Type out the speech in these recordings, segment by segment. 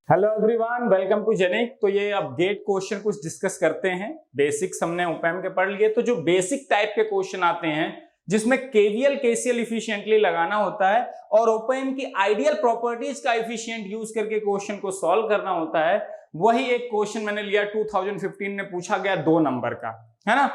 Hello everyone, welcome to Genic. तो ये अब गेट क्वेश्चन कुछ डिस्कस करते हैं। बेसिक्स हमने ओपैम के पढ़ लिए। तो जो बेसिक टाइप के क्वेश्चन आते हैं जिसमें केवीएल केसीएल इफिशिएंटली लगाना होता है और ओपैम की आइडियल प्रॉपर्टीज का इफिशिएंट यूज करके क्वेश्चन को सॉल्व करना होता है, वही एक क्वेश्चन मैंने लिया 2015 में पूछा गया 2 नंबर का, है ना।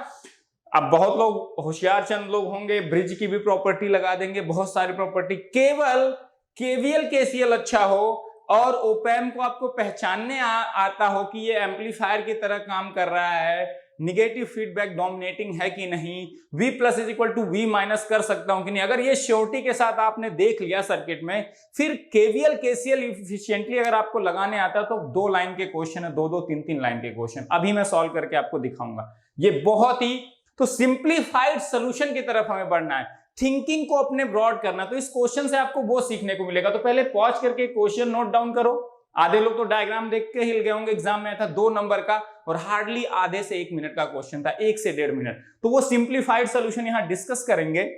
अब बहुत लोग होशियार चंद लोग होंगे, ब्रिज की भी प्रॉपर्टी लगा देंगे, बहुत सारी प्रॉपर्टी। केवल केवीएल केसीएल अच्छा हो और ओपैम को आपको पहचानने आता हो कि ये एम्पलीफायर की तरह काम कर रहा है, निगेटिव फीडबैक डोमिनेटिंग है कि नहीं, V plus is equal to V minus कर सकता हूं कि नहीं, अगर ये श्योरिटी के साथ आपने देख लिया सर्किट में, फिर केवीएल केसीएल इफिशिएंटली अगर आपको लगाने आता है तो 2 लाइन के क्वेश्चन है, 2-2 3-3 लाइन के क्वेश्चन अभी मैं सॉल्व करके आपको दिखाऊंगा। ये बहुत ही तो सिंप्लीफाइड सोल्यूशन की तरफ हमें बढ़ना है, थिंकिंग को अपने ब्रॉड करना। तो इस क्वेश्चन से आपको वो सीखने को मिलेगा। तो पहले पॉज करके क्वेश्चन नोट डाउन करो। आधे लोग तो डायग्राम देख के हिल गए होंगे। एग्जाम में था 2 नंबर का और हार्डली आधे से 1 मिनट का क्वेश्चन था, 1 से 1.5 मिनट। तो वो सिंप्लीफाइड सोल्यूशन यहां डिस्कस करेंगे,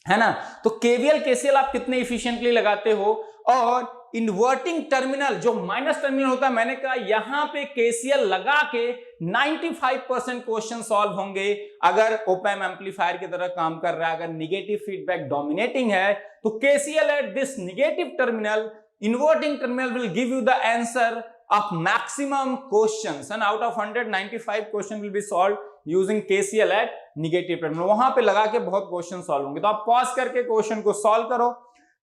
है ना। तो केवीएल केसीएल आप कितने इफिशिएंटली लगाते हो, और इन्वर्टिंग टर्मिनल जो माइनस टर्मिनल होता है, मैंने कहा यहां पे केसीएल लगा के 95% क्वेश्चन सॉल्व होंगे अगर ओपैम एम्पलीफायर की तरह काम कर रहा है। अगर निगेटिव फीडबैक डोमिनेटिंग है तो KCL at this negative terminal, inverting terminal will give you the answer of maximum questions and out of 195 question will be solved using KCL at negative terminal। वहां पे लगा के बहुत क्वेश्चन सॉल्व होंगे। तो आप पॉज करके क्वेश्चन को सॉल्व करो,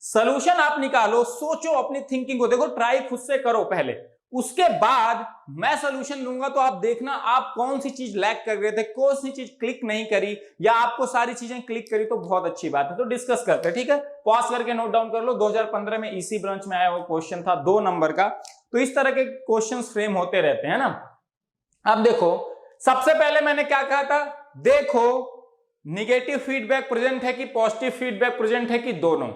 सॉल्यूशन आप निकालो, सोचो, अपनी थिंकिंग को देखो, ट्राई खुद से करो पहले, उसके बाद मैं सॉल्यूशन लूंगा। तो आप देखना आप कौन सी चीज लैग कर रहे थे, कौन सी चीज क्लिक नहीं करी, या आपको सारी चीजें क्लिक करी तो बहुत अच्छी बात है। तो डिस्कस करते हैं, ठीक है। पॉज करके नोट डाउन कर लो। 2015 में ईसी ब्रांच में आया हुआ क्वेश्चन था 2 नंबर का। तो इस तरह के क्वेश्चंस फ्रेम होते रहते हैं ना। अब देखो, सबसे पहले मैंने क्या कहा था, देखो निगेटिव फीडबैक प्रेजेंट है कि पॉजिटिव फीडबैक प्रेजेंट है कि दोनों।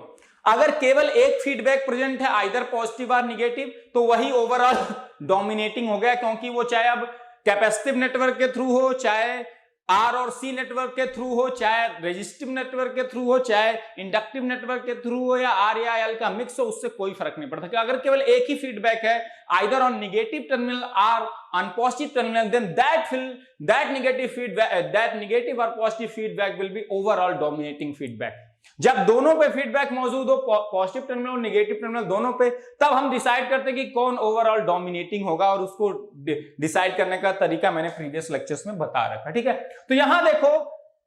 अगर केवल एक फीडबैक प्रेजेंट है, आइदर पॉजिटिव और निगेटिव, तो वही ओवरऑल डोमिनेटिंग हो गया, क्योंकि वो चाहे अब कैपेसिटिव नेटवर्क के थ्रू हो, चाहे आर और सी नेटवर्क के थ्रू हो, चाहे रेजिस्टिव नेटवर्क के थ्रू हो, चाहे इंडक्टिव नेटवर्क के थ्रू हो, या आर या एल का मिक्स हो, उससे कोई फर्क नहीं पड़ता। अगर केवल एक ही फीडबैक है, आइदर ऑन नेगेटिव टर्मिनल और on positive terminal, then that negative और positive feedback will be overall dominating feedback. जब दोनों पे फीडबैक मौजूद हो, पॉजिटिव टर्मिनल और नेगेटिव टर्मिनल दोनों पे, तब हम डिसाइड करते हैं कि कौन ओवरऑल डोमिनेटिंग होगा, और उसको डिसाइड करने का तरीका मैंने प्रीवियस लेक्चर्स में बता रखा, ठीक है। तो यहां देखो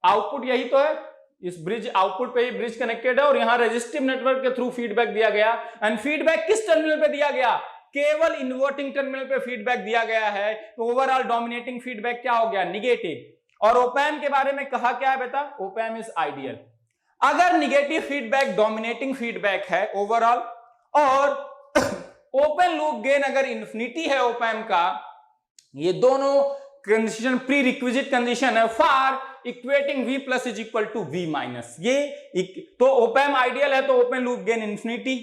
आउटपुट यही तो है, इस ब्रिज आउटपुट पे ही ब्रिज कनेक्टेड है, और यहां रेजिस्टिव नेटवर्क के थ्रू फीडबैक दिया गया। एंड फीडबैक किस टर्मिनल पे दिया गया, केवल इन्वर्टिंग टर्मिनल पे फीडबैक दिया गया है। तो ओवरऑल डोमिनेटिंग फीडबैक क्या हो गया, निगेटिव। और ओपैम के बारे में कहा क्या है बेटा, ओपैम इज आइडियल। अगर निगेटिव फीडबैक डोमिनेटिंग फीडबैक है ओवरऑल, और ओपन लूप गेन अगर इन्फिनिटी है ओपैम का, ये दोनों कंडीशन प्री रिक्विजिट कंडीशन है for equating V plus is equal to V minus. ये तो ओपैम आइडियल है तो ओपन लूप गेन इन्फिनिटी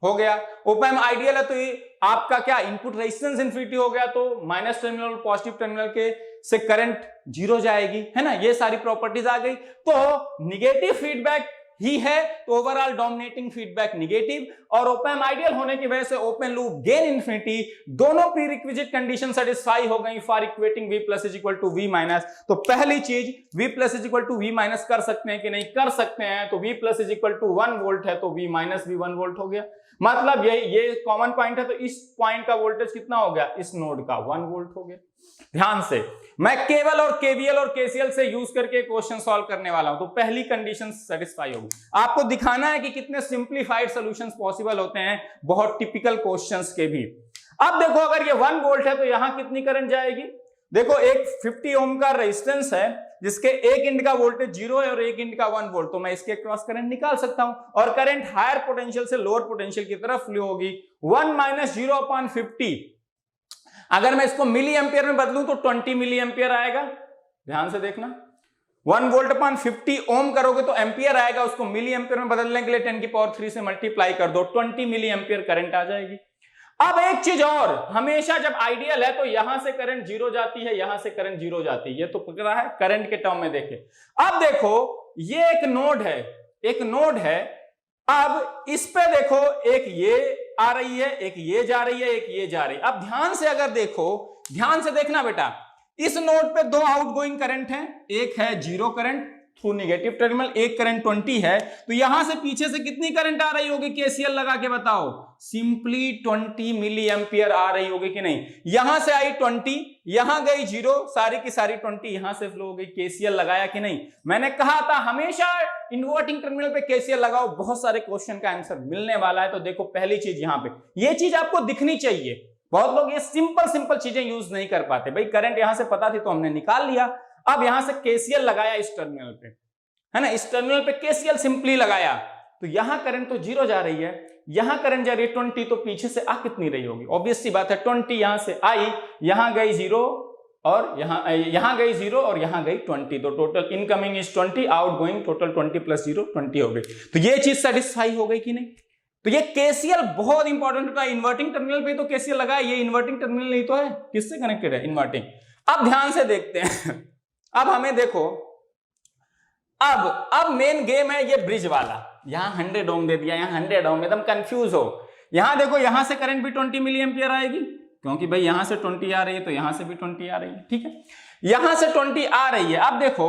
हो गया। ओपैम आइडियल है तो ये आपका क्या, इनपुट रेजिस्टेंस इन्फिनिटी हो गया, तो माइनस टर्मिनल और पॉजिटिव टर्मिनल के से करंट 0 जाएगी, है ना। ये सारी प्रॉपर्टीज आ गई। तो निगेटिव फीडबैक ही है तो ओवरऑल डोमिनेटिंग फीडबैक निगेटिव, और ओपैम आइडियल होने की वजह से ओपन लूप गेन इन्फिनिटी, दोनों प्री रिक्विजिट कंडीशन सेटिस्फाई हो गई for equating V plus is equal to V minus. तो पहली चीज, V plus is equal to V minus कर सकते हैं कि नहीं, कर सकते हैं। तो V plus is equal to 1 volt है तो V माइनस भी 1 वोल्ट हो गया। मतलब ये कॉमन पॉइंट है, तो इस पॉइंट का वोल्टेज कितना हो गया, इस नोड का 1 वोल्ट हो गया। ध्यान से, मैं केवल और केवीएल और केसीएल से यूज करके क्वेश्चन सॉल्व करने वाला हूं, तो पहली कंडीशन सेटिस्फाई होगी। आपको दिखाना है कि कितने सिंप्लीफाइड सॉल्यूशंस पॉसिबल होते हैं बहुत टिपिकल क्वेश्चंस के भी। अब देखो, अगर ये 1 वोल्ट है तो यहां कितनी करंट जाएगी, देखो एक 50 ओम का रेजिस्टेंस है जिसके एक एंड का वोल्टेज 0 है और एक एंड का 1 वोल्ट, तो मैं इसके क्रॉस करंट निकाल सकता हूं, और करंट हायर पोटेंशियल से लोअर पोटेंशियल की तरफ फ्लो होगी। 1 माइनस 0/50, अगर मैं इसको मिली एम्पियर में बदलूं तो 20 मिली एम्पियर आएगा। ध्यान से देखना, 1 वोल्ट अपॉन 50 ओम करोगे तो एम्पियर आएगा, उसको मिली एम्पियर में बदलने के लिए 10 की पावर 3 से मल्टीप्लाई कर दो, 20 मिली एम्पियर करंट आ जाएगी। अब एक चीज और, हमेशा जब आइडियल है तो यहां से करंट 0 जाती है, यहां से करंट 0 जाती है, ये तो पकड़ा है करंट के टर्म में देखे। अब देखो ये एक नोड है, एक नोड है। अब इस पे देखो, एक ये आ रही है, एक ये जा रही है, एक ये जा रही है। अब ध्यान से अगर देखो, ध्यान से देखना बेटा, इस नोड पे दो आउटगोइंग करंट हैं, एक है zero current through negative terminal, एक करंट 20 है, तो यहां से पीछे से कितनी करंट आ रही होगी केसीएल लगा के बताओ? सिंपली 20 मिली एंपियर आ रही होगी कि नहीं? यहां से आई 20, यहां गई जीरो, सारी की सारी 20 यहां से फ्लो हो गई। केसीएल लगाया कि नहीं? मैंने कहा था हमेशा इन्वर्टिंग टर्मिनल पे केसीएल लगाओ, बहुत सारे क्वेश्चन का आंसर मिलने वाला है। तो देखो पहली चीज यहां पे, ये चीज आपको दिखनी चाहिए। बहुत लोग ये सिंपल चीजें यूज नहीं कर पाते। भाई करंट यहां से पता थी तो हमने निकाल लिया, अब यहां से केसीएल लगाया इस टर्मिनल पे, है ना, इस टर्मिनल पे केसीएल सिंपली लगाया, तो यहां करंट तो जीरो जा रही है, यहां करंट जा रही है 20, तो पीछे से आ कितनी रही होगी? ऑब्वियस सी बात है 20 यहां से आई, यहां गई जीरो और यहां गई जीरो और यहां गई 20, तो total incoming is 20, outgoing total 20 plus zero 20 हो गई। तो ये चीज सेटिस्फाई हो गई कि नहीं? तो ये केसीएल बहुत इंपॉर्टेंट होता है। इन्वर्टिंग टर्मिनल पे तो केसीएल लगाया, ये इन्वर्टिंग टर्मिनल नहीं तो है, किससे कनेक्टेड है? इन्वर्टिंग। अब ध्यान से देखते हैं, अब हमें देखो, अब मेन गेम है ये ब्रिज वाला। यहां 100 ओम दे दिया, यहां 100 ओम, एकदम कंफ्यूज हो। यहां देखो, यहां से करंट भी 20 मिली एंपियर आएगी, क्योंकि भाई यहां से 20 आ रही है तो यहां से भी 20 आ रही है, ठीक है, यहां से 20 आ रही है। अब देखो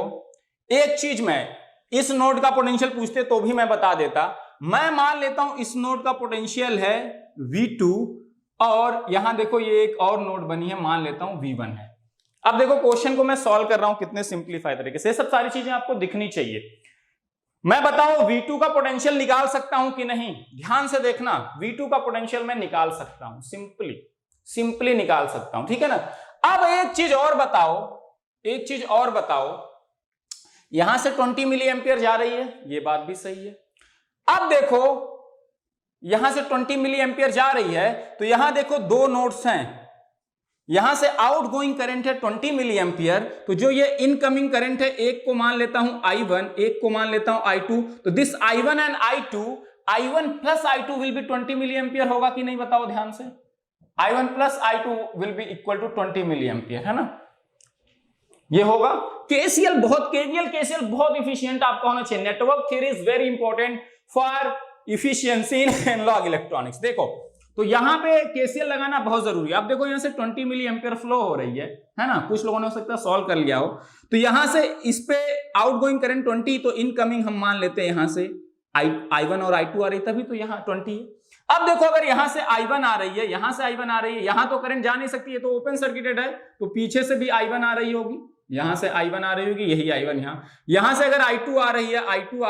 एक चीज, मैं इस नोड का पोटेंशियल पूछते तो भी मैं बता देता। मैं मान लेता हूं इस नोड का पोटेंशियल है V2, और यहां देखो ये एक और नोड बनी है, मान लेता हूं V1 है। अब देखो क्वेश्चन को मैं सॉल्व कर रहा हूं कितने सिंपलीफाई तरीके से, सब सारी चीजें आपको दिखनी चाहिए। मैं बताऊं V2 का पोटेंशियल निकाल सकता हूं कि नहीं? ध्यान से देखना, V2 का पोटेंशियल मैं निकाल सकता हूं, सिंपली निकाल सकता हूं, ठीक है ना। अब एक चीज और बताओ, यहां से 20 मिली एंपियर जा रही है, ये बात भी सही है। अब देखो यहां से 20 मिली एंपियर जा रही है, तो यहां देखो दो नोड्स हैं, यहां से आउटगोइंग करंट है 20 मिली एंपियर, तो जो ये इनकमिंग करंट है, एक को मान लेता हूं I1, एक को मान लेता हूं I2, तो this I1 and I1 plus I2 will be 20 milli ampere होगा कि नहीं? बताओ ध्यान से, I1 plus I2 will be equal to 20 milli ampere, है ना, ये होगा। केसीएल बहुत इफिशियंट आपका होना चाहिए। Network theory is very important for efficiency in analogue electronics. देखो तो यहां पे केसीएल लगाना बहुत जरूरी है। अब देखो यहां से 20 मिली एंपियर फ्लो हो रही है ना, कुछ लोगों ने हो सकता है सॉल्व कर लिया हो, तो यहां से इस पे आउटगोइंग करंट 20, तो इनकमिंग हम मान लेते हैं यहां से I1 और I2 आ रही, तभी तो यहां 20 है। अब देखो अगर यहां से I1 आ रही है, यहां से I1 आ रही है, यहां तो करंट जा नहीं सकती है, तो ओपन सर्किटेड है, तो पीछे से भी I1 आ रही होगी, यहां से I1 आ रही होगी, यही I1 यहां से अगर I2 आ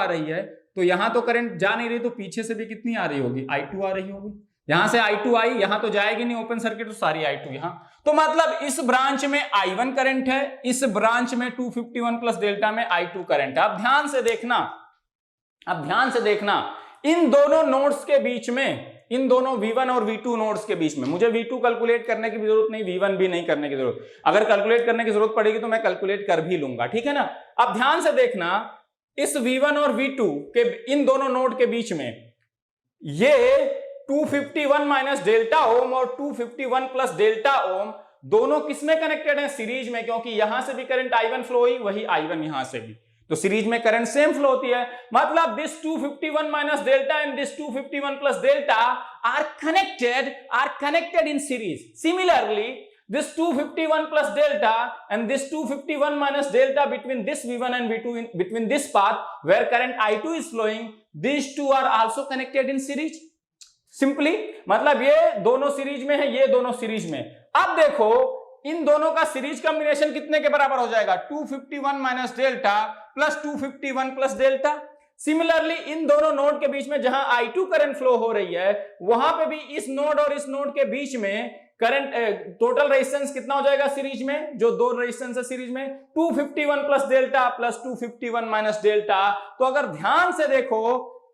रही है, तो यहां तो करंट जा नहीं रही, तो पीछे से भी कितनी आ रही होगी? I2 आ रही होगी। यहां से I2 आई, यहां तो जाएगी नहीं ओपन सर्किट, तो सारी I2 यहां। तो मतलब इस ब्रांच में I1 करंट है, इस ब्रांच में 251 प्लस डेल्टा में I2 करंट है। अब ध्यान से देखना, इन दोनों नोड्स के बीच में, इन दोनों V1 और V2 नोड्स के बीच में, मुझे V2 कैलकुलेट करने की भी जरूरत नहीं, V1 भी नहीं करने की जरूरत। अगर कैलकुलेट करने की जरूरत पड़ेगी तो मैं कैलकुलेट कर भी लूंगा, ठीक है ना। अब ध्यान से देखना, इस V1 और V2 के इन दोनों नोड के बीच में ये 251 माइनस डेल्टा ओम और 251 प्लस डेल्टा ओम दोनों किसमें कनेक्टेड हैं? सीरीज में, क्योंकि यहां से भी करंट I1 फ्लो हुई, वही I1 यहां से भी, तो सीरीज में करंट सेम फ्लो होती है। मतलब this 251 minus delta and this 251 plus delta R connected in series. Similarly this 251 plus delta and this 251 minus delta between this V1 and V2 between this path where current I2 is flowing, these two are also connected in series. Simply मतलब ये दोनों series में है, ये दोनों series में। अब देखो इन दोनों का सीरीज कॉम्बिनेशन कितने के बराबर हो जाएगा? 251 minus delta plus 251 plus delta. Similarly in दोनों नोड के बीच में जहां I2 करंट फ्लो हो रही है, वहां पे भी इस नोड और इस नोड के बीच में करंट टोटल रेजिस्टेंस कितना हो जाएगा सीरीज में? जो दो रेजिस्टेंस है सीरीज में, 251 plus delta plus 251 minus delta. तो अगर ध्यान से देखो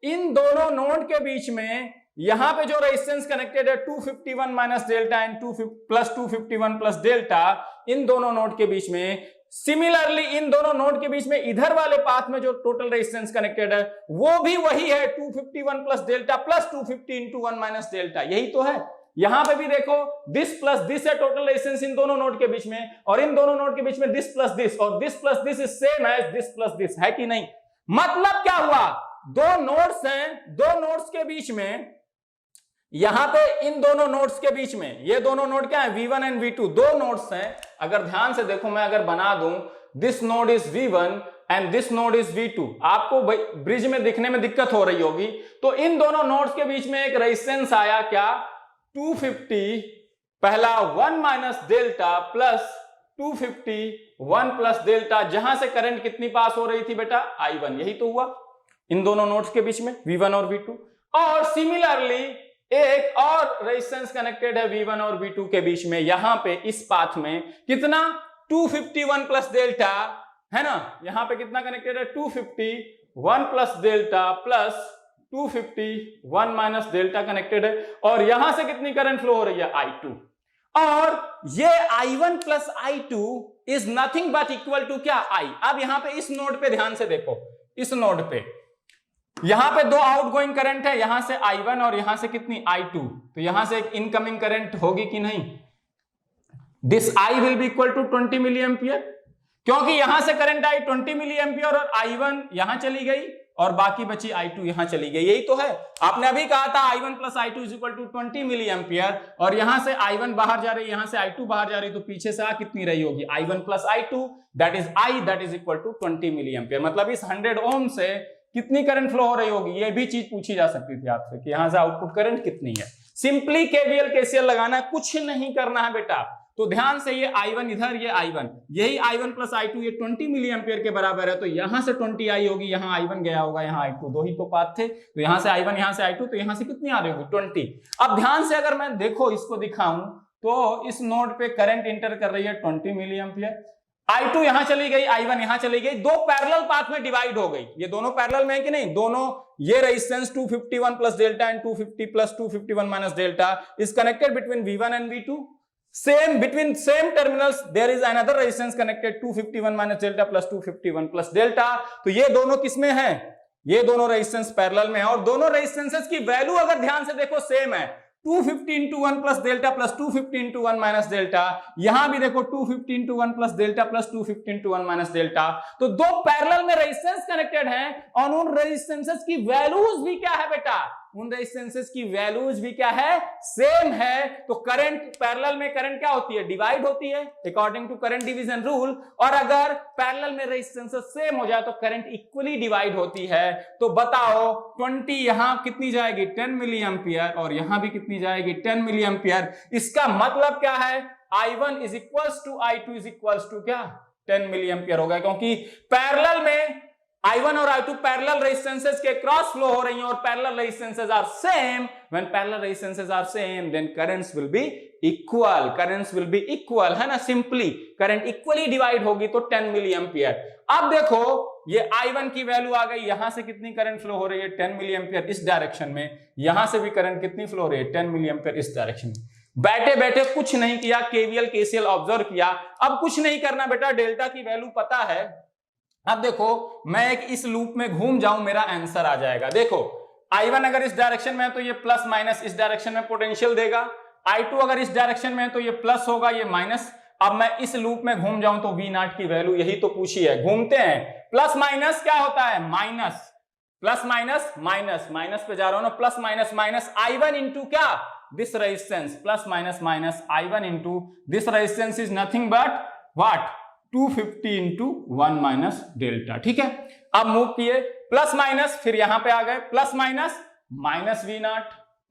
इन दोनों नोड के बीच में यहां पे जो रेजिस्टेंस कनेक्टेड है 251 minus delta and 251 plus delta, इन दोनों नोड के बीच में। सिमिलरली इन दोनों नोड के बीच में इधर वाले पाथ में जो टोटल रेजिस्टेंस कनेक्टेड है वो भी वही है 251 plus delta plus 250 into 1 minus delta, यही तो है। यहां पे भी देखो दिस प्लस दिस है टोटल रेजिस्टेंस इन दोनों नोड के बीच में, और इन दोनों नोड के बीच में दिस प्लस दिस, और this plus this is same as this plus this, है कि नहीं? मतलब क्या हुआ? दो नोड्स हैं, दो नोड्स के बीच में यहां पे इन दोनों नोड्स के बीच में, ये दोनों नोड क्या है, V1 एंड V2, दो नोड्स हैं। अगर ध्यान से देखो, मैं अगर बना दूं this node is V1 and this node is V2, आपको ब्रिज में दिखने में दिक्कत हो रही होगी, तो इन दोनों नोड्स के बीच में एक रेजिस्टेंस आया क्या, 250, पहला 1 minus delta plus 250 1 plus delta, जहां से करंट कितनी पास हो रही थी बेटा, I1, यही तो हुआ इन दोनों नोड्स के बीच में, V1 और V2। और सिमिलरली एक और रेजिस्टेंस कनेक्टेड है V1 और V2 के बीच में, यहां पे इस पाथ में कितना, 251 प्लस डेल्टा है ना, यहां पे कितना कनेक्टेड है, 251 plus delta plus 251 minus delta connected है, और यहां से कितनी करंट फ्लो हो रही है, I2। और ये I1 plus I2 is nothing but equal to क्या, I। अब यहां पे इस नोड पे ध्यान से देखो, इस नोड पे यहां पे दो आउटगोइंग करंट है, यहां से I1 और यहां से कितनी, I2, तो यहां से एक इनकमिंग करंट होगी कि नहीं, this I will be equal to 20 milli ampere, क्योंकि यहां से करंट आई 20 मिली एम्पियर और I1 यहां चली गई और बाकी बची I2 यहां चली गई, यही तो है। आपने अभी कहा था I1 plus I2 is equal to 20 milli ampere, और यहां से I1 बाहर जा रही है, यहां से I2 बाहर जा रही है, तो पीछे से कितनी रही होगी, I1 plus I2 that is I that is equal to 20 milli ampere. मतलब इस 100 ओम से कितनी करंट फ्लो हो रही होगी, ये भी चीज पूछी जा सकती थी आपसे कि यहां से आउटपुट करंट कितनी है। सिंपली केवीएल केसीएल लगाना है, कुछ नहीं करना है बेटा। तो ध्यान से, ये I1 इधर, ये I1, यही I1 प्लस I2 ये 20 मिली एम्पियर के बराबर है, तो यहां से 20 आई होगी, यहां I1 गया होगा, यहां I2, दो ही तो पाथ थे, तो यहां से I1 यहां से I2, तो यहां से कितनी आ रही होगी, 20। अब ध्यान से अगर मैं देखो इसको दिखाऊं, तो इस नोड पे करंट इंटर कर रही है 20 मिली एम्पियर, I2 यहां चली गई, I1 यहां चली गई, दो पैरेलल पाथ में डिवाइड हो गई, ये दोनों पैरेलल में है कि नहीं, दोनों, ये resistance 251 plus delta and 250 plus 251 minus delta is connected between V1 and V2, same between same terminals there is another resistance connected 251 minus delta plus 251 plus delta। तो ये दोनों किसमें है, ये दोनों रेजिस्टेंस पैरेलल में है, और दोनों रेजिस्टेंसेस की वैल्यू अगर ध्यान से देखो सेम है, 250 into 1 plus delta plus 250 into 1 minus delta, यहां भी देखो 250 into 1 plus delta plus 250 into 1 minus delta, तो दो पैरेलल में रेजिस्टेंस कनेक्टेड हैं, और उन रेजिस्टेंसेस की वैल्यूज भी क्या है बेटा, उन रेजिस्टेंसेस की वैल्यूज भी क्या है, सेम है। तो करंट पैरेलल में करंट क्या होती है, डिवाइड होती है according to current division rule, और अगर पैरेलल में रेजिस्टेंसेस सेम हो जाए तो करंट इक्वली डिवाइड होती है। तो बताओ 20 यहां कितनी जाएगी, 10 मिली एम्पियर, और यहां भी कितनी जाएगी, 10 मिली एम्पियर। इसका मतलब क्या है, I1 is equals to I2 is equals to क्या, 10 मिली एम्पियर हो गया, क्योंकि पैरेलल में I1 और I2 पैरेलल रेजिस्टेंसेस के क्रॉस फ्लो हो रही हैं, और parallel resistances are same, when parallel resistances are same then currents will be equal, currents will be equal, है ना, सिंपली करंट इक्वली डिवाइड होगी तो 10 मिली एम्पियर। अब देखो ये I1 की वैल्यू आ गई, यहां से कितनी करंट फ्लो हो रही है, 10 मिली एम्पियर इस डायरेक्शन में, यहां से भी करंट कितनी फ्लो हो रही है, 10 मिली एम्पियर इस डायरेक्शन में। बैठे बैठे कुछ नहीं किया, केवीएल केसीएल ऑब्जर्व किया, अब कुछ नहीं करना बेटा, डेल्टा की वैल्यू पता है। अब देखो मैं एक इस लूप में घूम जाऊं, मेरा आंसर आ जाएगा। देखो I1 अगर इस डायरेक्शन में है तो ये प्लस माइनस इस डायरेक्शन में पोटेंशियल देगा, I2 अगर इस डायरेक्शन में है तो ये प्लस होगा, ये माइनस। अब मैं इस लूप में घूम जाऊं तो V0 की वैल्यू, यही तो पूछी है, घूमते हैं, प्लस माइनस क्या होता है, minus, plus minus minus, minus पे जा रहा हूं ना, plus minus minus I1 into क्या, this resistance, plus minus minus I1 into this resistance is nothing but what, 250 into 1 minus delta. ठीक है, अब मूव किए, प्लस माइनस, फिर यहां पे आ गए, plus minus minus V0,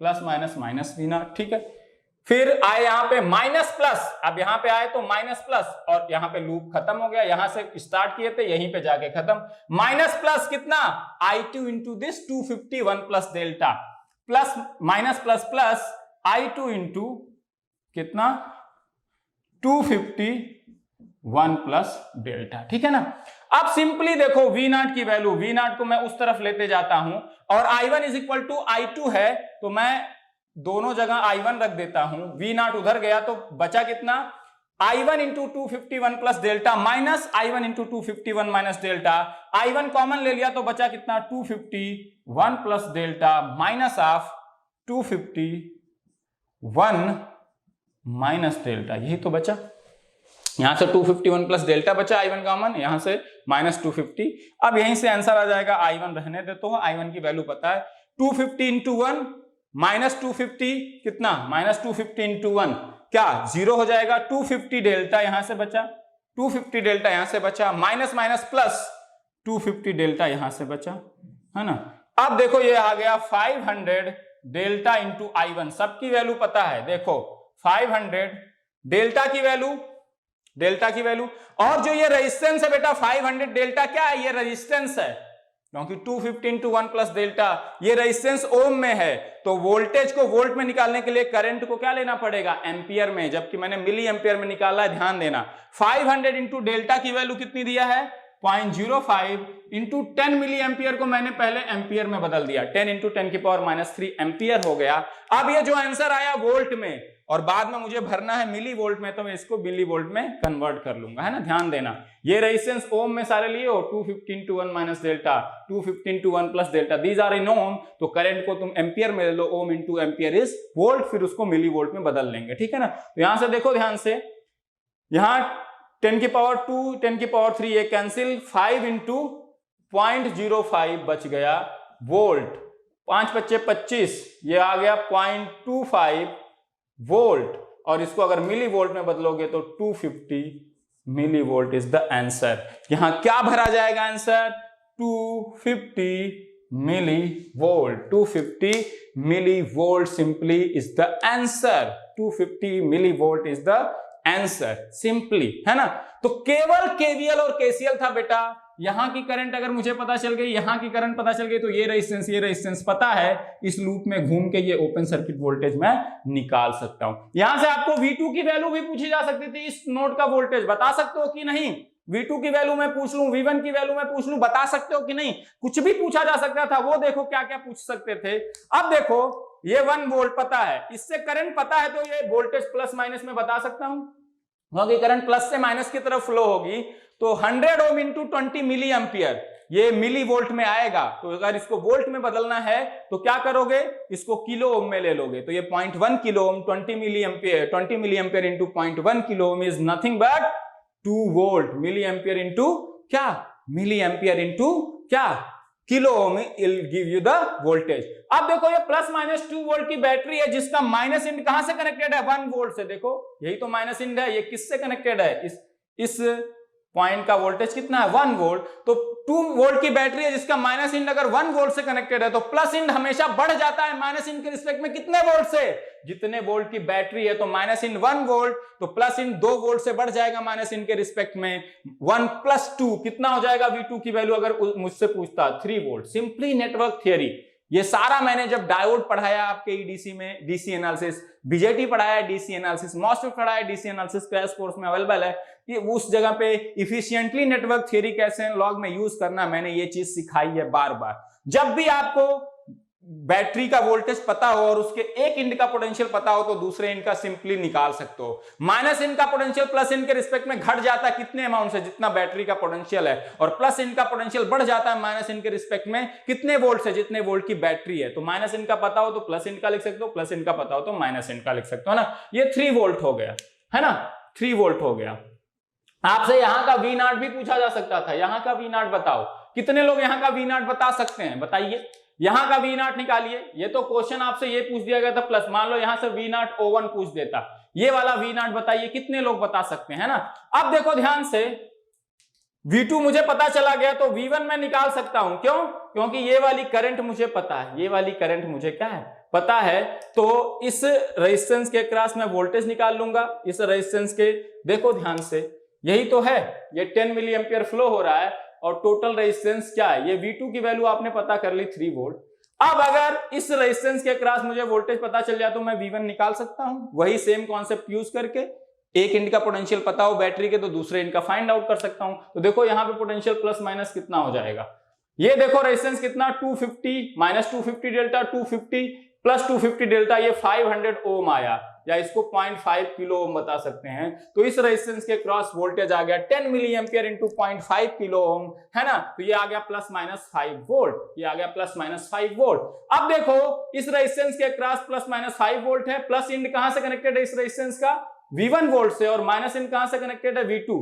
plus minus minus V0। ठीक है, फिर आए यहां पे माइनस प्लस, अब यहां पे आए तो माइनस प्लस, और यहां पे लूप खत्म हो गया, यहां से स्टार्ट किए थे यहीं पे जाके खत्म, माइनस प्लस कितना, I2 into this 251 plus delta, plus minus plus plus I2 into कितना, 251 प्लस डेल्टा। ठीक है ना। अब सिंपली देखो V0 की वैल्यू, V0 को मैं उस तरफ लेते जाता हूं, और I1 is equal to I2 है, तो मैं दोनों जगह I1 रख देता हूं, V0 उधर गया तो बचा कितना, I1 into 251 plus delta minus I1 into 251 minus delta, I1 common ले लिया तो बचा कितना, 251 plus delta minus of 251 minus delta, यही तो बचा। यहां से 251 प्लस डेल्टा बचा, I1 कॉमन, यहां से माइनस 250। अब यहीं से आंसर आ जाएगा, I1 रहने देते हो, I1 की वैल्यू पता है, 250 इंटू 1 -250 कितना, -250 इंटू 1 क्या 0 हो जाएगा। 250 डेल्टा यहां से बचा, 250 डेल्टा यहां से बचा, माइनस माइनस प्लस 250 डेल्टा यहां से बचा, है ना। अब देखो ये आ गया 500 डेल्टा इंटू I1, सबकी वैल्यू पता है, देखो 500 डेल्टा की वैल्यू, और जो ये रेजिस्टेंस है बेटा 500 डेल्टा क्या है, ये रेजिस्टेंस है, क्योंकि 250 इंटू 1 प्लस डेल्टा ये रेजिस्टेंस ओम में है, तो वोल्टेज को वोल्ट में निकालने के लिए करंट को क्या लेना पड़ेगा, एम्पियर में, जबकि मैंने मिली एम्पियर में निकाला है, ध्यान देना। 500 इंटू डेल्टा की वैल्यू कितनी दिया है, 0.05 इंटू 10 मिली एम्पियर को मैंने पहले एम्पियर में बदल दिया, 10 इंटू 10 की पावर -3 एम्पियर हो गया। अब ये जो आंसर आया वोल्ट में, और बाद में मुझे भरना है मिली वोल्ट में, तो मैं इसको मिली वोल्ट में कन्वर्ट कर लूंगा, है ना। ध्यान देना, ये रेजिस्टेंस ओम में सारे लिए हो, 250 into 1 minus delta, 250 into 1 plus delta, these are in ohm, तो करंट को तुम एम्पियर में ले लो, ohm into ampere is volt, फिर उसको मिली वोल्ट में बदल लेंगे, ठीक है ना। तो यहां से देखो ध्यान से, यहां 10 की पावर 2, 10 की पावर 3 ये कैंसिल, 5 इंटू 0.05 बच गया वोल्ट, 5 बच्चे 25, ये आ गया 0.25 वोल्ट, और इसको अगर मिली वोल्ट में बदलोगे तो 250 milli volt is the answer. यहां क्या भरा जाएगा answer, 250 milli volt, 250 milli volt simply is the answer, 250 milli volt is the answer simply, है ना। तो केवल केवीएल और केसीएल था बेटा, यहां की करंट अगर मुझे पता चल गई, यहां की करंट पता चल गई, तो ये रेजिस्टेंस पता है, इस लूप में घूम के ये ओपन सर्किट वोल्टेज मैं निकाल सकता हूं। यहां से आपको V2 की वैल्यू भी पूछी जा सकती थी, इस नोड का वोल्टेज बता सकते हो कि नहीं, V2 की वैल्यू मैं पूछ लूं, V1 की वैल्यू मैं पूछ लूं, बता सकते हो कि नहीं, कुछ भी पूछा जा सकता था। वो देखो क्या क्या पूछ सकते थे। अब देखो ये 1 वोल्ट पता है, इससे करंट पता है, तो ये वोल्टेज प्लस माइनस में बता सकता हूं, क्योंकि करंट प्लस से माइनस की तरफ फ्लो होगी, तो 100 ओम इंटू 20 मिली एम्पियर ये मिली वोल्ट में आएगा। तो अगर इसको वोल्ट में बदलना है तो क्या करोगे, इसको किलो ओम में ले लोगे, तो ये 0.1 kilo ohm 20 milli ampere into 0.1 kilo ohm is nothing but 2 volt, milli ampere into क्या, मिली एम्पियर इंटू क्या, kilo ohm will give you the voltage. अब देखो ये प्लस माइनस 2 वोल्ट की बैटरी है, जिसका माइनस इंड कहां से कनेक्टेड है, 1 वोल्ट से। देखो यही तो माइनस इंड है, ये किससे कनेक्टेड है, इस पॉइंट का वोल्टेज कितना है, 1 वोल्ट। तो 2 वोल्ट की बैटरी है जिसका माइनस इंड अगर 1 वोल्ट से कनेक्टेड है, तो प्लस इंड हमेशा बढ़ जाता है माइनस इंड के रिस्पेक्ट में कितने वोल्ट से, जितने वोल्ट की बैटरी है। तो माइनस इंड 1 वोल्ट, तो प्लस इंड 2 वोल्ट से बढ़ जाएगा माइनस इंड के रिस्पेक्ट में, 1 प्लस 2 कितना हो जाएगा, V2 की वैल्यू अगर मुझसे पूछता 3 वोल्ट। सिंपली नेटवर्क थियरी, ये सारा मैंने जब डायोड पढ़ाया आपके ईडीसी में, डीसी एनालिसिस, बीजेटी पढ़ाया डीसी एनालिसिस, मॉसफेट पढ़ाया डीसी एनालिसिस, क्रैश कोर्स में अवेलेबल है। कि उस जगह पे इफिशिएंटली नेटवर्क थ्योरी कैसे एनालॉग में यूज करना, मैंने ये चीज सिखाई है बार बार। जब भी आपको बैटरी का वोल्टेज पता हो और उसके एक इंड का पोटेंशियल पता हो, तो दूसरे इंड का सिंपली निकाल सकते हो। माइनस इंड का पोटेंशियल प्लस इंड के रिस्पेक्ट में घट जाता है कितने अमाउंट से, जितना बैटरी का पोटेंशियल है, और प्लस इंड का पोटेंशियल बढ़ जाता है माइनस इंड के रिस्पेक्ट में कितने वोल्ट से, जितने वोल्ट की बैटरी है। तो माइनस इंड का पता हो तो प्लस इंड का लिख सकते हो, प्लस इंड का पता हो तो माइनस इंड का लिख सकते हो ना। ये 3 वोल्ट हो गया, है ना, 3 वोल्ट हो गया। आपसे यहां का V0 भी पूछा जा सकता था, यहां का V0 बताओ, कितने लोग यहां का V0 बता सकते हैं, बताइए। यहां का V0 निकालिए, ये तो क्वेश्चन आपसे ये पूछ दिया गया था प्लस, मान लो यहां से V0 O1 पूछ देता, ये वाला V0 बताइए, कितने लोग बता सकते हैं, है ना। अब देखो ध्यान से, V2 मुझे पता चला गया तो V1 मैं निकाल सकता हूं, क्यों, क्योंकि ये वाली करंट मुझे पता है, ये वाली करंट मुझे क्या है, पता है। तो इस रेजिस्टेंस के क्रॉस में वोल्टेज निकाल लूंगा, इस रेजिस्टेंस के, देखो ध्यान से, यही तो है, ये 10 मिली एम्पियर फ्लो हो रहा है, और टोटल रेजिस्टेंस क्या है, ये V2 की वैल्यू आपने पता कर ली 3 वोल्ट। अब अगर इस रेजिस्टेंस के क्रॉस मुझे वोल्टेज पता चल जाए तो मैं V1 निकाल सकता हूं, वही सेम कॉन्सेप्ट यूज करके। एक इंड का पोटेंशियल पता हो बैटरी के, तो दूसरे इंड का फाइंड आउट कर सकता हूं। तो देखो यहां पे पोटेंशियल प्लस माइनस कितना हो जाएगा, ये देखो रेजिस्टेंस कितना 250 माइनस 250 डेल्टा, 250 प्लस 250 डेल्टा, ये 500 ओम आया, या इसको 0.5 किलो ओम बता सकते हैं। तो इस रेजिस्टेंस के क्रॉस वोल्टेज आ गया 10 milli ampere into 0.5 kilo ohm, है ना। तो ये आ गया प्लस माइनस 5 वोल्ट, ये आ गया प्लस माइनस 5 वोल्ट। अब देखो इस रेजिस्टेंस के क्रॉस प्लस माइनस 5 वोल्ट है, प्लस इंड कहां से कनेक्टेड है इस रेजिस्टेंस का, V1 वोल्ट से और माइनस इन कहां से कनेक्टेड है V2।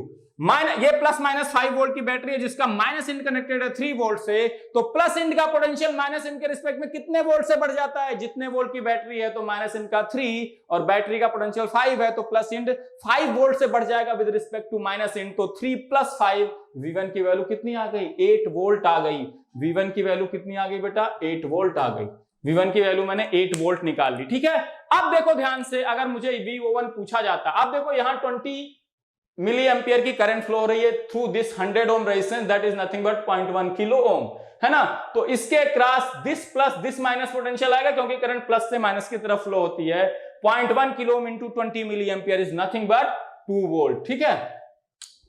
ये प्लस माइनस 5 वोल्ट की बैटरी है जिसका माइनस इन कनेक्टेड है 3 वोल्ट से, तो प्लस इन का पोटेंशियल माइनस इन के रिस्पेक्ट में कितने वोल्ट से बढ़ जाता है, जितने वोल्ट की बैटरी है तो माइनस इन का 3 और बैटरी का पोटेंशियल 5 है तो प्लस इन 5 वोल्ट से बढ़ जाएगा विद रिस्पेक्ट टू माइनस इन, तो 3 + 5 V1 की वैल्यू कितनी आ गई, 8 वोल्ट आ गई। V1 की वैल्यू कितनी आ गई बेटा, 8 वोल्ट आ गई। V1 की वैल्यू मैंने 8 वोल्ट निकाल ली, ठीक है। अब देखो ध्यान से, अगर मुझे VO1 पूछा जाता, अब देखो यहां 20 मिली एम्पियर की करंट फ्लो हो रही है through this 100 ohm resistance that is nothing but 0.1 kilo ohm, है ना। तो इसके cross this plus this minus potential आएगा क्योंकि करंट प्लस से माइनस की तरफ फ्लो होती है। 0.1 kilo ohm into 20 milli ampere is nothing but 2 volt, ठीक है,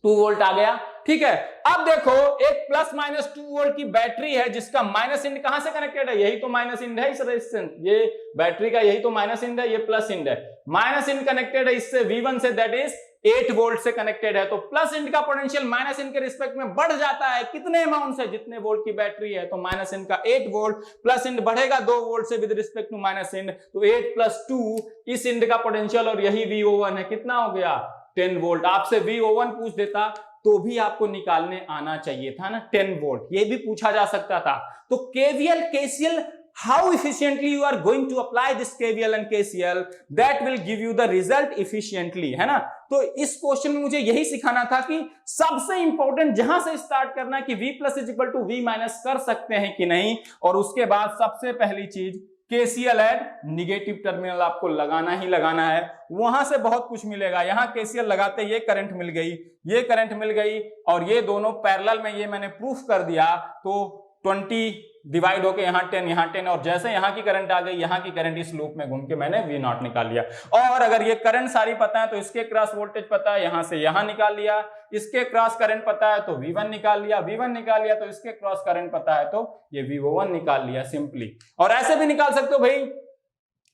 2 वोल्ट आ गया, ठीक है। अब देखो एक प्लस माइनस 2 वोल्ट की बैटरी है जिसका माइनस इंड कहां से कनेक्टेड है, यही तो माइनस इंड है इस रेजिस्टेंस, ये बैटरी का यही तो माइनस इंड है, ये प्लस इंड है। माइनस इंड कनेक्टेड है इससे V1 से, दैट इज 8 वोल्ट से कनेक्टेड है, तो प्लस इंड का पोटेंशियल माइनस इंड के रिस्पेक्ट में बढ़ जाता है कितने अमाउंट से, जितने वोल्ट की बैटरी है, तो माइनस इंड का 8 वोल्ट, प्लस इंड बढ़ेगा 2 वोल्ट से with respect to minus end, तो 8 + 2 इस इंड का पोटेंशियल और यही VO1 है, कितना हो गया 10 वोल्ट। आपसे VO1 पूछ देता तो भी आपको निकालने आना चाहिए था ना 10 वोल्ट, ये भी पूछा जा सकता था। तो KVL KCL, how efficiently you are going to apply this KVL and KCL, that will give you the result efficiently, है ना। तो इस क्वेश्चन में मुझे यही सिखाना था कि सबसे इंपॉर्टेंट जहां से स्टार्ट करना है कि V+ = V- कर सकते हैं कि नहीं, और उसके बाद सबसे पहली चीज KCL एट निगेटिव टर्मिनल आपको लगाना ही लगाना है, वहां से बहुत कुछ मिलेगा। यहां KCL लगाते ये करंट मिल गई, ये करंट मिल गई, और ये दोनों पैरेलल में, ये मैंने प्रूफ कर दिया, तो 20 डिवाइड होके यहाँ 10, और जैसे यहाँ की करंट आ गई, यहाँ की करंट इस लूप में घूम के मैंने V0 निकाल लिया। और अगर ये करंट सारी पता है तो इसके क्रॉस वोल्टेज पता है, यहाँ से यहाँ निकाल लिया, इसके क्रॉस करंट पता है तो V1 निकाल लिया, V1 निकाल लिया तो इसके क्रॉस करंट पता है तो ये VO1 निकाल लिया सिंपली। और ऐसे भी निकाल सकते हो भाई,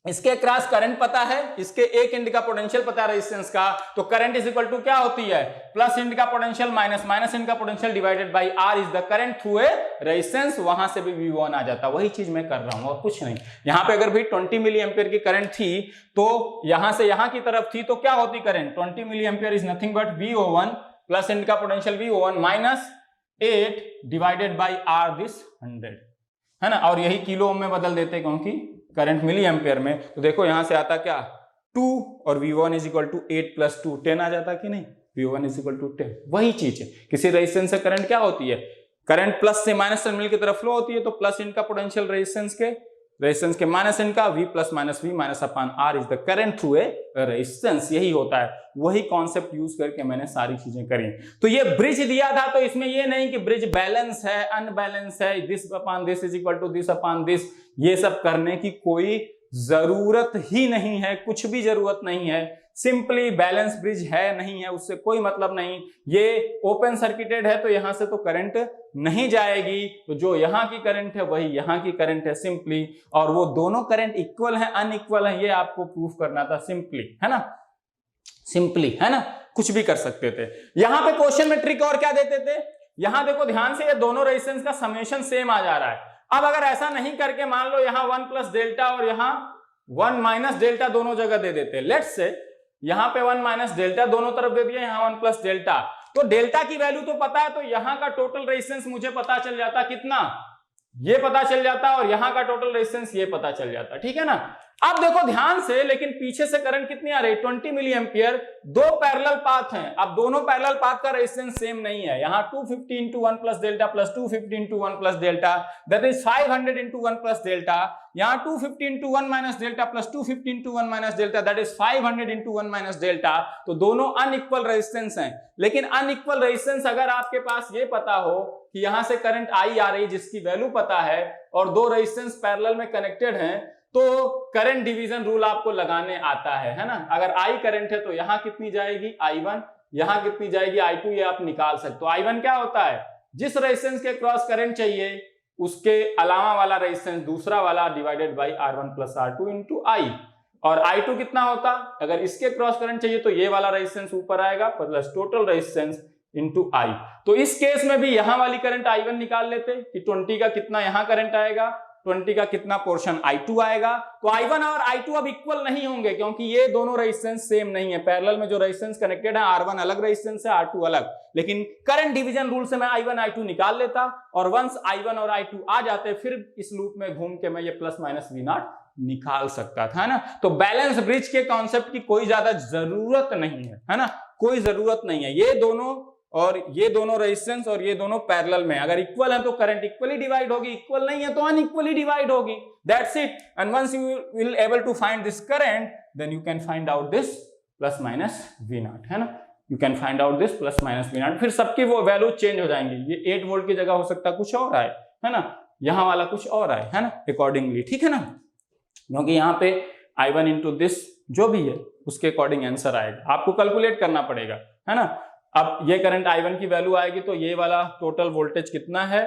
इसके क्रॉस करंट पता है, इसके एक इंड का पोटेंशियल पता है रेजिस्टेंस का, तो करंट इज इक्वल टू क्या होती है, प्लस इंड का पोटेंशियल माइनस इंड का potential divided by R is the current through a resistance, वहां से भी V1 आ जाता। वही चीज मैं कर रहा हूं और कुछ नहीं। यहां पे अगर भी 20 मिली एम्पियर की करंट थी तो यहां से यहां की तरफ थी, तो क्या होती current, 20 milli ampere is nothing but VO1 plus end का potential VO1 minus 8 divided by R this 100, है ना। और यही किलो ओम में बदल देते क्योंकि करंट मिली एम्पियर में, तो देखो यहां से आता क्या 2 और V1 = 8 + 2 10 आ जाता कि नहीं, V1 = 10। वही चीज है, किसी रेजिस्टेंस से करंट क्या होती है, करंट प्लस से माइनस टर्मिनल की तरफ फ्लो होती है, तो प्लस इनका पोटेंशियल रेजिस्टेंस के माइनस इनका V + -V -R is the current through a resistance, यही होता है। वही कॉन्सेप्ट यूज करके मैंने सारी चीजें करी। तो ये ब्रिज दिया था, तो इसमें ये नहीं कि ब्रिज बैलेंस है अनबैलेंस है, this upon this is equal to this upon this, ये सब करने की कोई जरूरत ही नहीं है, कुछ भी जरूरत नहीं है। सिंपली बैलेंस ब्रिज है नहीं है उससे कोई मतलब नहीं। ये ओपन सर्किटेड है तो यहां से तो करंट नहीं जाएगी, तो जो यहां की करंट है वही यहां की करंट है सिंपली, और वो दोनों करंट इक्वल है अनइक्वल है, ये आपको प्रूफ करना था सिंपली, है ना, सिंपली, है ना। कुछ भी कर सकते थे। यहां पे क्वेश्चन में ट्रिक और क्या देते थे, यहां देखो ध्यान से, ये दोनों रेजिस्टेंस का समेशन सेम आ जा रहा है। अब अगर ऐसा नहीं करके मान लो यहां 1 + डेल्टा और यहां 1 - डेल्टा दोनों जगह दे देते, लेट्स से यहां पे 1 - डेल्टा दोनों तरफ दे दिया, यहां 1 + डेल्टा, तो डेल्टा की वैल्यू तो पता है, तो यहां का टोटल रेजिस्टेंस मुझे पता चल जाता कितना, ये पता चल जाता, और यहां का टोटल रेजिस्टेंस ये पता चल जाता, ठीक है ना। अब देखो ध्यान से, लेकिन पीछे से करंट कितनी आ रही, 20 मिली एम्पियर, दो पैरेलल पाथ हैं। अब दोनों पैरेलल पाथ का रेजिस्टेंस सेम नहीं है, यहां 250 × 1 + delta plus 250 × 1 + delta, that is 500 × 1 + delta, यहां 250 × 1 - delta plus 250 × 1 - delta, that is 500 × 1 - delta. तो दोनों अनइक्वल रेजिस्टेंस हैं, लेकिन अनइक्वल रेजिस्टेंस अगर आपके पास ये पता हो कि यहां से करंट I आ रही जिसकी वैल्यू पता है, और दो रेजिस्टेंस पैरेलल में कनेक्टेड हैं, तो करंट डिवीजन रूल आपको लगाने आता है ना। अगर I करंट है तो यहां कितनी जाएगी I1, यहां कितनी जाएगी I2, ये आप निकाल सकते हो। I1 क्या होता है, जिस रेजिस्टेंस के क्रॉस करंट चाहिए उसके अलावा वाला रेजिस्टेंस दूसरा वाला divided by R1 + R2 × I, और I2 कितना होता, अगर इसके क्रॉस करंट चाहिए तो ये वाला रेजिस्टेंस ऊपर आएगा प्लस टोटल रेजिस्टेंस × I। तो इस केस में भी यहां वाली करंट I1 निकाल लेते कि 20 का कितना यहां करंट आएगा, 20 का कितना पोर्शन I2 आएगा। तो I1 और I2 अब इक्वल नहीं होंगे क्योंकि ये दोनों रेजिस्टेंस सेम नहीं है। पैरेलल में जो रेजिस्टेंस कनेक्टेड है R1 अलग रेजिस्टेंस है, R2 अलग, लेकिन करंट डिवीजन रूल से मैं I1 I2 निकाल लेता और वंस I1 और I2 आ जाते फिर इस लूप में घूम के मैं ये प्लस माइनस V0 निकाल सकता था, है ना। तो बैलेंस ब्रिज के कॉन्सेप्ट की कोई ज्यादा जरूरत नहीं है ना, कोई जरूरत नहीं है। ये दोनों और ये दोनों रेजिस्टेंस और ये दोनों पैरेलल में अगर इक्वल है तो करंट इक्वली डिवाइड होगी, इक्वल नहीं है तो अनइक्वली डिवाइड होगी। That's it. And once you will able to find this current then you can find out this plus minus V0, है ना। You can find out this plus minus V0। फिर सबकी वो value change हो जाएंगी। ये 8 volt की जगह हो सकता है कुछ और आए, है ना, यहां वाला कुछ और आए, है ना, अकॉर्डिंगली, ठीक है ना। क्योंकि यहाँ पे I1 इंटू दिस जो भी है उसके अकॉर्डिंग आंसर आएगा, आपको कैलकुलेट करना पड़ेगा, है ना। अब ये करंट I1 की वैल्यू आएगी तो ये वाला टोटल वोल्टेज कितना है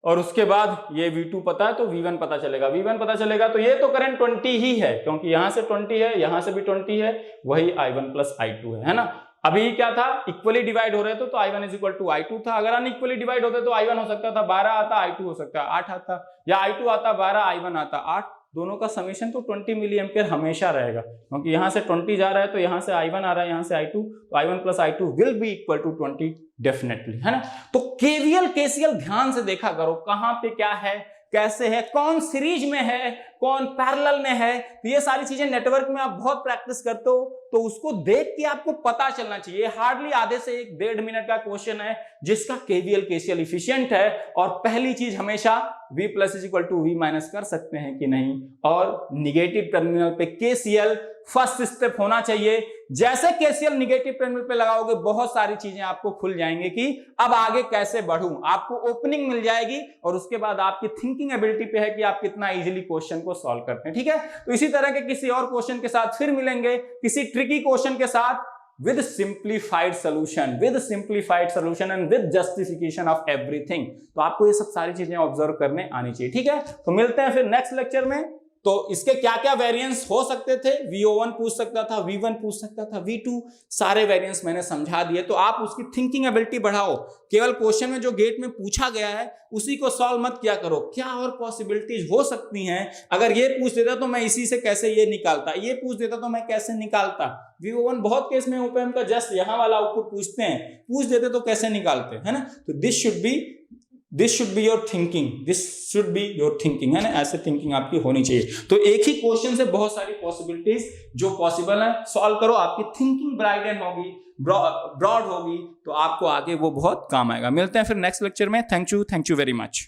और उसके बाद ये V2 पता है तो V1 पता चलेगा। V1 पता चलेगा तो ये तो करंट 20 ही है क्योंकि यहां से 20 है, यहां से भी 20 है, वही I1 प्लस I2 है ना। अभी क्या था, इक्वली डिवाइड हो रहे थे तो I1 is equal to I2 था। अगर अनइक्वली डिवाइड होते तो I1 हो सकता था 12 आता, I2 हो सकता है 8 आता, या I2 आता 12, I1 आता 8। दोनों का समेशन तो 20 मिली एम्पियर हमेशा रहेगा क्योंकि यहां से 20 जा रहा है तो यहां से I1 आ रहा है, यहां से I2, तो I1 plus I2 will be equal to 20 definitely, है ना। तो केवीएल केसीएल ध्यान से देखा करो, कहां पे क्या है, कैसे है, कौन सीरीज में है, कौन पैरेलल में है। तो ये सारी चीजें नेटवर्क में आप बहुत प्रैक्टिस करते हो तो उसको देख के आपको पता चलना चाहिए। हार्डली आधे से 1-1.5 मिनट का क्वेश्चन है जिसका केवीएल केसीएल इफिशिएंट है। और पहली चीज हमेशा V plus is equal to V minus कर सकते हैं कि नहीं, और निगेटिव टर्मिनल पे केसीएल फर्स्ट स्टेप होना चाहिए। जैसे केसीएल निगेटिव टर्मिनल पे लगाओगे बहुत सारी चीजें आपको खुल जाएंगे कि अब आगे कैसे बढ़ूं, आपको ओपनिंग मिल जाएगी और उसके बाद आपकी थिंकिंग एबिलिटी पे है कि आप कितना इजीली क्वेश्चन को सॉल्व करते हैं, ठीक है। तो इसी तरह के किसी और क्वेश्चन के साथ फिर मिलेंगे, किसी ट्रिकी क्वेश्चन के साथ with simplified solution and with justification of everything। तो आपको ये सब सारी चीजें ऑब्जर्व करने आनी चाहिए, ठीक है। तो मिलते हैं फिर नेक्स्ट लेक्चर में। तो इसके क्या क्या वेरिएंस हो सकते थे, VO1 पूछ सकता था, V1 पूछ सकता था, V2, सारे वेरिएंस मैंने समझा दिए। तो आप उसकी थिंकिंग एबिलिटी बढ़ाओ, केवल क्वेश्चन में जो गेट में पूछा गया है उसी को सॉल्व मत किया करो, क्या और पॉसिबिलिटीज हो सकती हैं। अगर ये पूछ देता तो मैं इसी से कैसे ये निकालता, ये पूछ देता तो मैं कैसे निकालता। VO1 बहुत केस में ओपन का जस्ट यहाँ वाला आउटपुट पूछते हैं, पूछ देते तो कैसे निकालते, है ना। तो this should be your thinking, है ना। ऐसे थिंकिंग आपकी होनी चाहिए। तो एक ही क्वेश्चन से बहुत सारी पॉसिबिलिटीज जो पॉसिबल है सॉल्व करो, आपकी थिंकिंग ब्राइडन होगी, ब्रॉड होगी, तो आपको आगे वो बहुत काम आएगा। मिलते हैं फिर नेक्स्ट लेक्चर में। Thank you very much.